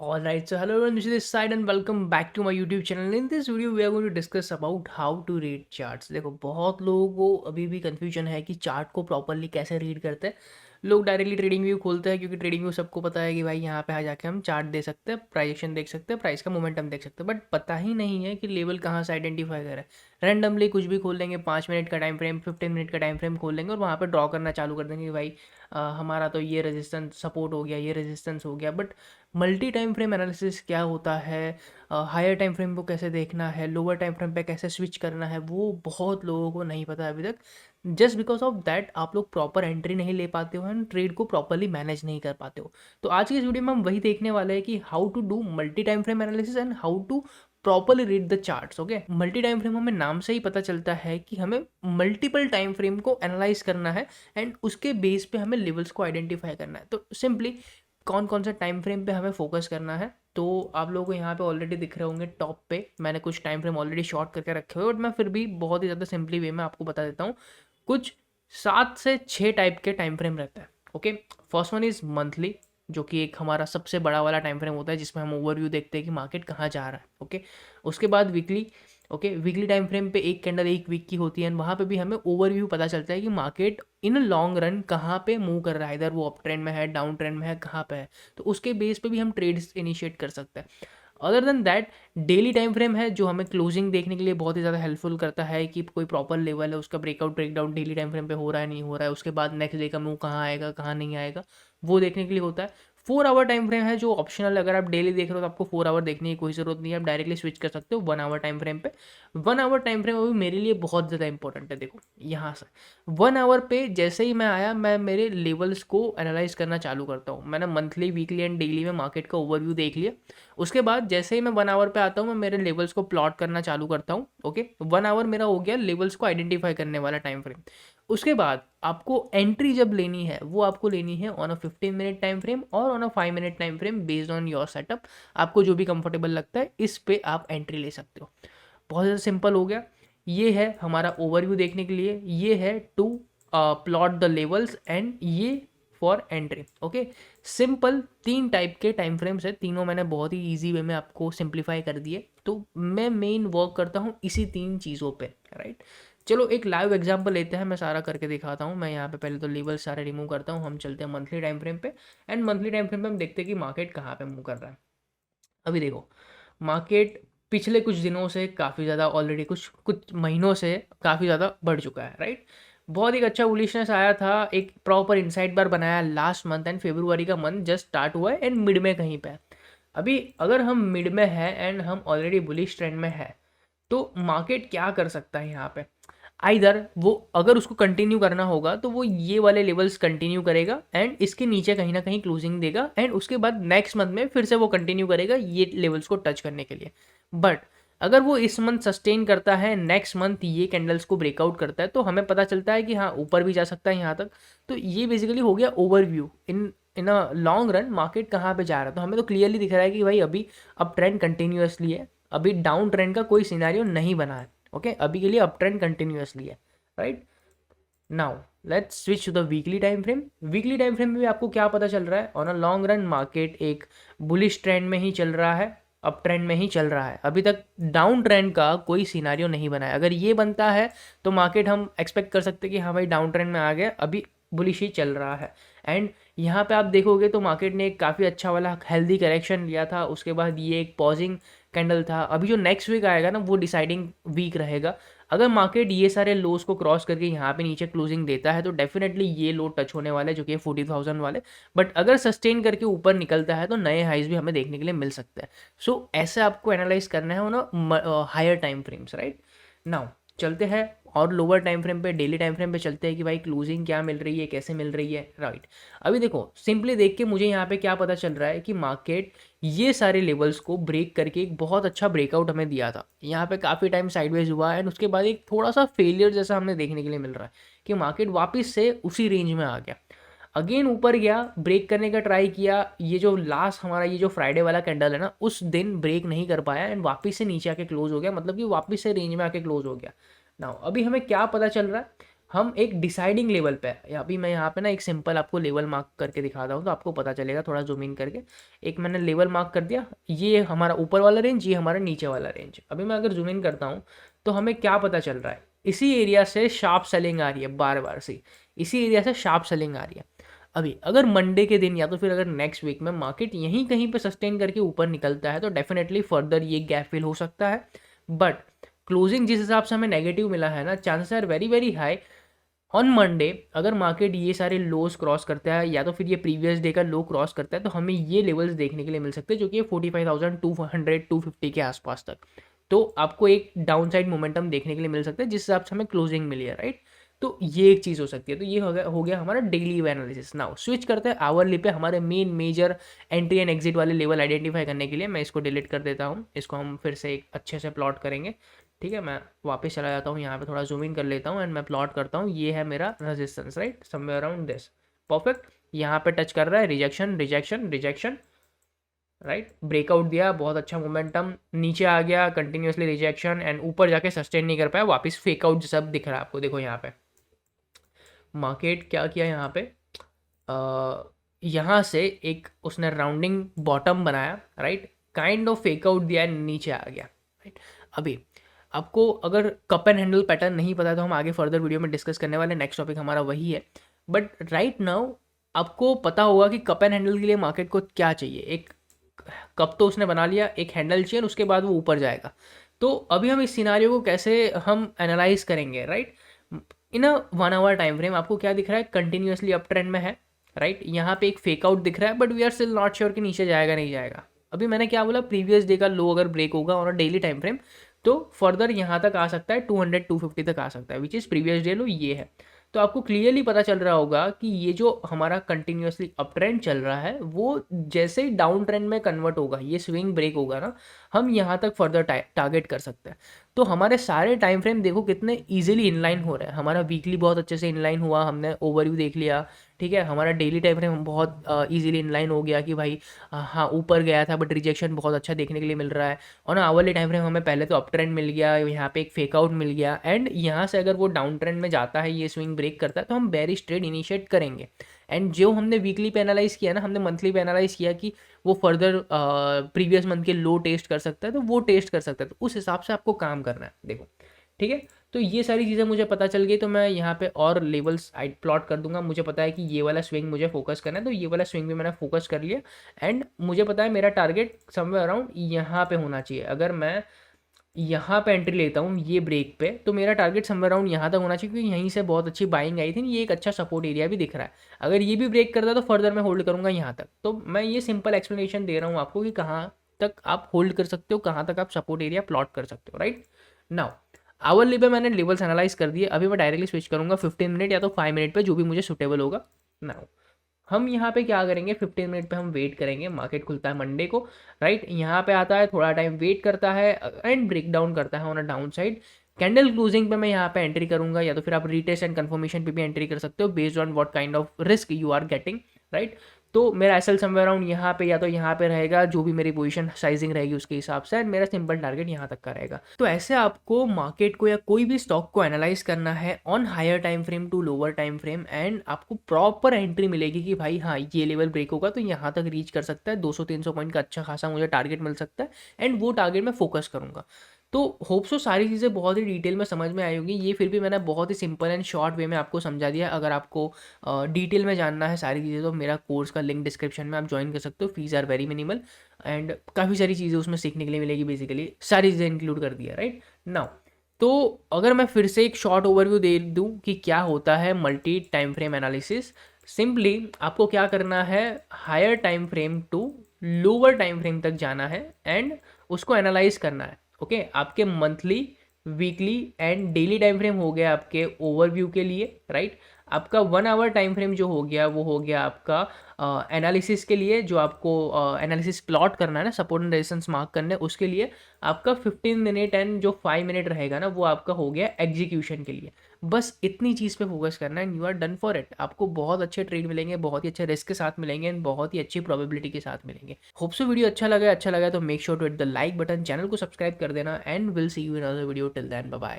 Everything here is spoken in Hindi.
Alright, so hello everyone, this is this side and welcome back to my YouTube channel. In this video, we are going to discuss about how to read charts. देखो बहुत लोगों को अभी भी confusion है कि चार्ट को प्रॉपरली कैसे रीड करते हैं. लोग डायरेक्टली ट्रेडिंग व्यू खोलते हैं क्योंकि ट्रेडिंग व्यू सबको पता है कि भाई यहाँ पे आ जाके हम चार्ट दे सकते हैं, प्राइजेशन देख सकते हैं, प्राइस का मोमेंटम देख सकते हैं. बट पता ही नहीं है कि लेवल कहाँ से आइडेंटिफाई करें. रैंडमली कुछ भी खोल लेंगे, 5 मिनट का टाइम फ्रेम, 15 मिनट का टाइम फ्रेम खोल लेंगे और वहाँ पर ड्रॉ करना चालू कर देंगे कि भाई हमारा तो ये रेजिस्टेंस सपोर्ट हो गया, ये रेजिस्टेंस हो गया. But multi time frame analysis क्या होता है, हायर टाइम फ्रेम को कैसे देखना है, लोअर टाइम फ्रेम पे कैसे स्विच करना है, वो बहुत लोगों को नहीं पता अभी तक. जस्ट बिकॉज ऑफ दैट आप लोग प्रॉपर एंट्री नहीं ले पाते हो एंड ट्रेड को प्रॉपरली मैनेज नहीं कर पाते हो. तो आज की इस वीडियो में हम वही देखने वाले हैं कि how to do multi time frame analysis and how to properly read the charts. Okay, multi time frame हमें नाम से ही पता चलता है कि हमें मल्टीपल टाइम फ्रेम को एनालाइज करना है एंड उसके बेस पे हमें लेवल्स को आइडेंटिफाई करना है. तो सिंपली कौन कौन सा टाइम फ्रेम पे हमें फोकस करना है, तो आप लोगों को यहाँ पे ऑलरेडी दिख रहे होंगे टॉप पे. मैंने कुछ टाइम फ्रेम ऑलरेडी शॉर्ट करके रखे हुए, बट मैं फिर भी बहुत ही ज़्यादा सिंपली वे में आपको बता देता हूँ. कुछ 7 से 6 टाइप के टाइम फ्रेम रहते हैं. Okay, first one is monthly, जो कि एक हमारा सबसे बड़ा वाला टाइम फ्रेम होता है जिसमें हम ओवरव्यू देखते हैं कि मार्केट कहाँ जा रहा है. ओके, उसके बाद weekly. Okay, weekly time frame पे एक कैंडल एक वीक की होती है एंड वहाँ पे भी हमें ओवरव्यू पता चलता है कि मार्केट इन लॉन्ग रन कहाँ पे मूव कर रहा है, इधर वो अप ट्रेंड में है, डाउन ट्रेंड में है, कहाँ पे है. तो उसके बेस पे भी हम ट्रेड्स इनिशिएट कर सकते हैं. Other than that, daily time frame है जो हमें क्लोजिंग देखने के लिए बहुत ही ज़्यादा हेल्पफुल करता है कि कोई प्रॉपर लेवल है उसका breakout breakdown daily time frame पे हो रहा है नहीं हो रहा है, उसके बाद नेक्स्ट डे का मूव कहाँ आएगा कहाँ नहीं आएगा, वो देखने के लिए होता है. 4 आवर टाइम फ्रेम है जो ऑप्शनल, अगर आप डेली देख रहे हो तो आपको 4 आवर देखने की कोई ज़रूरत नहीं है, आप डायरेक्टली स्विच कर सकते हो 1 आवर टाइम फ्रेम पे. 1 आवर टाइम फ्रेम अभी मेरे लिए बहुत ज़्यादा इंपॉर्टेंट है. देखो यहाँ से 1 आवर पे जैसे ही मैं आया, मैं मेरे लेवल्स को एनालाइज करना चालू करता हूँ. मैंने मंथली वीकली एंड डेली में मार्केट का ओवरव्यू देख लिया. उसके बाद जैसे ही मैं 1 आवर पे आता हूँ, मैं मेरे लेवल्स को प्लॉट करना चालू करता हूँ. ओके, 1 आवर मेरा हो गया लेवल्स को आइडेंटिफाई करने वाला टाइम फ्रेम. उसके बाद आपको एंट्री जब लेनी है वो आपको लेनी है on a 15 minute time frame और on a 5 minute time frame based on your setup. आपको जो भी कंफर्टेबल लगता है इस पे आप एंट्री ले सकते हो. बहुत ज़्यादा सिंपल हो गया. ये है हमारा ओवरव्यू देखने के लिए, ये है to plot the levels and ये for entry. Okay, simple 3 type के टाइम फ्रेम्स है, तीनों मैंने बहुत ही ईजी वे में आपको सिंप्लीफाई कर दिए. तो मैं मेन वर्क करता हूँ इसी 3 चीज़ों पे, राइट. चलो एक लाइव एग्जांपल लेते हैं, मैं सारा करके दिखाता हूँ. मैं यहाँ पे पहले तो लेवल सारे रिमूव करता हूँ, हम चलते हैं मंथली टाइम फ्रेम पे एंड मंथली टाइम फ्रेम पे हम देखते हैं कि मार्केट कहाँ पे मूव कर रहा है. अभी देखो, मार्केट पिछले कुछ दिनों से काफ़ी ज़्यादा, ऑलरेडी कुछ कुछ महीनों से काफ़ी ज़्यादा बढ़ चुका है, राइट. बहुत एक अच्छा बुलिशनेस आया था, एक प्रॉपर इनसाइड बार बनाया लास्ट मंथ एंड फेब्रुआरी का मंथ जस्ट स्टार्ट हुआ है एंड मिड में कहीं पे है. अभी अगर हम मिड में है एंड हम ऑलरेडी बुलिश ट्रेंड में है, तो मार्केट क्या कर सकता है यहाँ पे. आइदर वो, अगर उसको कंटिन्यू करना होगा तो वो ये वाले लेवल्स कंटिन्यू करेगा एंड इसके नीचे कहीं ना कहीं क्लोजिंग देगा एंड उसके बाद नेक्स्ट मंथ में फिर से वो कंटिन्यू करेगा ये लेवल्स को टच करने के लिए. बट अगर वो इस मंथ सस्टेन करता है, नेक्स्ट मंथ ये कैंडल्स को ब्रेकआउट करता है, तो हमें पता चलता है कि हाँ ऊपर भी जा सकता है यहाँ तक. तो ये बेसिकली हो गया ओवरव्यू इन इन अ लॉन्ग रन मार्केट कहाँ पे जा रहा है. तो हमें तो क्लियरली दिख रहा है कि भाई अभी अब ट्रेंड कंटिन्यूसली है, अभी डाउन ट्रेंड का कोई सिनेरियो नहीं बना है. ओके, अभी के लिए अप ट्रेंड कंटिन्यूसली है, right. Now let's switch to the weekly time frame. Weekly time frame में भी आपको क्या पता चल रहा है, on a long run market एक बुलिश ट्रेंड में ही चल रहा है, अप ट्रेंड में ही चल रहा है. अभी तक डाउन ट्रेंड का कोई सिनारियो नहीं बना है. अगर ये बनता है तो मार्केट हम एक्सपेक्ट कर सकते हैं कि हाँ भाई डाउन ट्रेंड में आ गया, अभी बुलिश ही चल रहा है. एंड यहाँ पे आप देखोगे तो मार्केट ने एक काफ़ी अच्छा वाला हेल्दी करेक्शन लिया था, उसके बाद ये एक पॉजिंग कैंडल था. अभी जो नेक्स्ट वीक आएगा ना वो डिसाइडिंग वीक रहेगा. अगर मार्केट ये सारे लोस को क्रॉस करके यहाँ पे नीचे क्लोजिंग देता है तो डेफिनेटली ये लो टच होने वाले जो कि 40,000 वाले. बट अगर सस्टेन करके ऊपर निकलता है तो नए हाइज भी हमें देखने के लिए मिल सकते हैं. सो ऐसे आपको एनालाइज करना है ना higher time frames, right. Now चलते हैं और लोअर टाइम फ्रेम पे, डेली टाइम फ्रेम पे चलते हैं कि भाई क्लोजिंग क्या मिल रही है, कैसे मिल रही है, राइट. अभी देखो सिंपली देख के मुझे यहाँ पे क्या पता चल रहा है कि मार्केट ये सारे लेवल्स को ब्रेक करके एक बहुत अच्छा ब्रेकआउट हमें दिया था. यहाँ पे काफ़ी टाइम साइडवेज हुआ एंड उसके बाद एक थोड़ा सा फेलियर जैसा हमें देखने के लिए मिल रहा है कि मार्केट वापस से उसी रेंज में आ गया, अगेन ऊपर गया, ब्रेक करने का ट्राई किया. ये जो लास्ट हमारा ये जो फ्राइडे वाला कैंडल है ना, उस दिन ब्रेक नहीं कर पाया एंड वापस से नीचे आके क्लोज हो गया, मतलब कि वापस से रेंज में आके क्लोज हो गया. नाउ अभी हमें क्या पता चल रहा है, हम एक डिसाइडिंग लेवल पे अभी मैं यहाँ पे ना एक सिंपल आपको लेवल मार्क करके दिखाता हूँ तो आपको पता चलेगा, थोड़ा जूम इन करके। एक मैंने लेवल मार्क कर दिया, ये हमारा ऊपर वाला रेंज, ये हमारा नीचे वाला रेंज। अभी मैं अगर जूम इन करता हूँ तो हमें क्या पता चल रहा है, इसी एरिया से शार्प सेलिंग आ रही है बार बार से, इसी एरिया से शार्प सेलिंग आ रही है। अभी अगर मंडे के दिन या तो फिर अगर नेक्स्ट वीक में मार्केट यहीं कहीं पे सस्टेन करके ऊपर निकलता है तो डेफिनेटली फर्दर ये गैप फिल हो सकता है। बट क्लोजिंग जिस हिसाब से हमें नेगेटिव मिला है ना, chances are very very high on Monday अगर मार्केट ये सारे लोज क्रॉस करता है या तो फिर ये प्रीवियस डे का लो क्रॉस करता है तो हमें ये लेवल्स देखने के लिए मिल सकते हैं, जो कि 45,200 250 के आसपास तक। तो आपको एक डाउन साइड मोमेंटम देखने के लिए मिल सकता है जिस हिसाब से हमें क्लोजिंग मिली है, राइट। तो ये एक चीज़ हो सकती है। तो ये हो गया हमारा डेली एनालिसिस। नाउ स्विच करते हैं आवरली पे, हमारे main major entry and exit वाले लेवल आइडेंटिफाई करने के लिए। मैं इसको डिलीट कर देता हूँ, इसको हम फिर से एक अच्छे से प्लॉट करेंगे। ठीक है, मैं वापस चला जाता हूँ, यहाँ पे थोड़ा जूम इन कर लेता हूँ एंड मैं प्लॉट करता हूँ। ये है मेरा resistance, right, somewhere around this. Perfect, यहाँ पे टच कर रहा है, rejection rejection rejection, right. Breakout दिया, बहुत अच्छा मोमेंटम, नीचे आ गया, कंटिन्यूसली रिजेक्शन एंड ऊपर जाके सस्टेन नहीं कर पाया, वापस फेकआउट सब दिख रहा है आपको। देखो यहाँ पे मार्केट क्या किया, यहाँ पे यहाँ से एक उसने राउंडिंग बॉटम बनाया, राइट, काइंड ऑफ फेकआउट दिया, नीचे आ गया, राइट। अभी आपको अगर कप एंड हैंडल पैटर्न नहीं पता तो हम आगे फर्दर वीडियो में डिस्कस करने वाले, नेक्स्ट टॉपिक हमारा वही है। बट राइट नाउ आपको पता होगा कि कप एंड हैंडल के लिए मार्केट को क्या चाहिए। एक कप तो उसने बना लिया, एक हैंडल चाहिए, उसके बाद वो ऊपर जाएगा। तो अभी हम इस सिनारियो को कैसे हम एनालाइज करेंगे, right. In a 1 hour time frame आपको क्या दिख रहा है, कंटिन्यूसली अप ट्रेंड में है, राइट। यहाँ पे एक फेकआउट दिख रहा है but we are still not sure कि नीचे जाएगा नहीं जाएगा। अभी मैंने क्या बोला, प्रीवियस डे का लो अगर ब्रेक होगा on a daily time frame तो फर्दर यहाँ तक आ सकता है, 200 250 तक आ सकता है, विच इज़ प्रीवियस डे लो ये है। तो आपको क्लियरली पता चल रहा होगा कि ये जो हमारा कंटिन्यूसली अप ट्रेंड चल रहा है वो जैसे ही डाउन ट्रेंड में कन्वर्ट होगा, ये स्विंग ब्रेक होगा ना, हम यहाँ तक फर्दर टारगेट कर सकते हैं। तो हमारे सारे टाइम फ्रेम देखो कितने इजीली इनलाइन हो रहे हैं। हमारा वीकली बहुत अच्छे से इनलाइन हुआ, हमने ओवरव्यू देख लिया, ठीक है। हमारा डेली टाइम फ्रेम बहुत इजीली इनलाइन हो गया कि भाई हाँ ऊपर गया था बट रिजेक्शन बहुत अच्छा देखने के लिए मिल रहा है। और आवरली टाइम फ्रेम हमें पहले तो अप ट्रेंड मिल गया, यहाँ पे एक फेकआउट मिल गया एंड यहाँ से अगर वो डाउन ट्रेंड में जाता है, ये स्विंग ब्रेक करता है तो हम बेरिश ट्रेड इनिशिएट करेंगे। एंड जो हमने वीकली पे एनालाइज किया ना, हमने मंथली पे एनालाइज किया कि वो फर्दर प्रीवियस मंथ के लो टेस्ट कर सकता है तो वो टेस्ट कर सकता है, तो उस हिसाब से आपको काम करना है, देखो, ठीक है। तो ये सारी चीज़ें मुझे पता चल गई तो मैं यहाँ पे और लेवल्स प्लॉट कर दूंगा। मुझे पता है कि ये वाला स्विंग मुझे फोकस करना है तो ये वाला स्विंग भी मैंने फोकस कर लिया एंड मुझे पता है मेरा टारगेट समवेयर अराउंड यहाँ पे होना चाहिए। अगर मैं यहाँ पे एंट्री लेता हूँ ये ब्रेक पे तो मेरा टारगेट समवेयर अराउंड यहाँ तक होना चाहिए, क्योंकि यहीं से बहुत अच्छी बाइंग आई थी, ये एक अच्छा सपोर्ट एरिया भी दिख रहा है। अगर ये भी ब्रेक करता है तो फर्दर मैं होल्ड करूँगा यहाँ तक। तो मैं ये सिंपल एक्सप्लेनेशन दे रहा हूँ आपको कि कहाँ तक आप होल्ड कर सकते हो, कहाँ तक आप सपोर्ट एरिया प्लॉट कर सकते हो, राइट। नाउ आवरली पे मैंने लेवल्स एनालाइज कर दिए, अभी मैं डायरेक्टली स्विच करूँगा 15 मिनट या तो 5 मिनट पे, जो भी मुझे सुटेबल होगा। नाउ हम यहाँ पे क्या करेंगे, 15 मिनट पे हम वेट करेंगे, मार्केट खुलता है मंडे को, राइट। यहाँ पे आता है, थोड़ा टाइम वेट करता है एंड ब्रेक डाउन करता है on a down side. Candle closing पे मैं यहाँ पे एंट्री करूंगा, या तो फिर आप रीटेस्ट एंड कंफर्मेशन पे भी एंट्री कर सकते हो based on what kind of risk you are getting, right. तो मेरा एसएल समवेयर अराउंड यहाँ पे या तो यहाँ पे रहेगा, जो भी मेरी पोजीशन साइजिंग रहेगी उसके हिसाब से, एंड मेरा सिंपल टारगेट यहाँ तक का रहेगा। तो ऐसे आपको मार्केट को या कोई भी स्टॉक को एनालाइज करना है on higher time frame to lower time frame, and आपको प्रॉपर एंट्री मिलेगी कि भाई हाँ ये लेवल ब्रेक होगा तो यहाँ तक रीच कर सकता है, 200-300 पॉइंट का अच्छा खासा मुझे टारगेट मिल सकता है एंड वो टारगेट मैं फोकस करूँगा। तो होप सो सारी चीज़ें बहुत ही डिटेल में समझ में आई होंगी। ये फिर भी मैंने बहुत ही सिंपल एंड शॉर्ट वे में आपको समझा दिया। अगर आपको डिटेल में जानना है सारी चीज़ें तो मेरा कोर्स का लिंक डिस्क्रिप्शन में आप ज्वाइन कर सकते हो। Fees are very minimal and काफ़ी सारी चीज़ें उसमें सीखने के लिए मिलेगी, बेसिकली सारी चीज़ें इंक्लूड कर दिया, राइट नाउ। तो अगर मैं फिर से एक शॉर्ट ओवरव्यू दे दूं कि क्या होता है multi time frame analysis, simply आपको क्या करना है, higher time frame to lower time frame तक जाना है एंड उसको एनालाइज करना है। ओके आपके monthly, weekly and daily time frame हो गया आपके ओवरव्यू के लिए, राइट। आपका 1 आवर टाइम फ्रेम जो हो गया वो हो गया आपका एनालिसिस के लिए, जो आपको एनालिसिस प्लॉट करना है ना, सपोर्ट एंड रेजिस्टेंस मार्क करने, उसके लिए आपका 15 मिनट एंड जो 5 मिनट रहेगा ना वो आपका हो गया एग्जीक्यूशन के लिए। बस इतनी चीज़ पे फोकस करना है and you are done for it. आपको बहुत अच्छे ट्रेड मिलेंगे, बहुत ही अच्छे रिस्क के साथ मिलेंगे एंड बहुत ही अच्छी प्रोबेबिलिटी के साथ मिलेंगे। होप सो वीडियो अच्छा लगा तो make sure to hit the like button, channel को सब्सक्राइब कर देना and will see you in other video. Till then bye bye.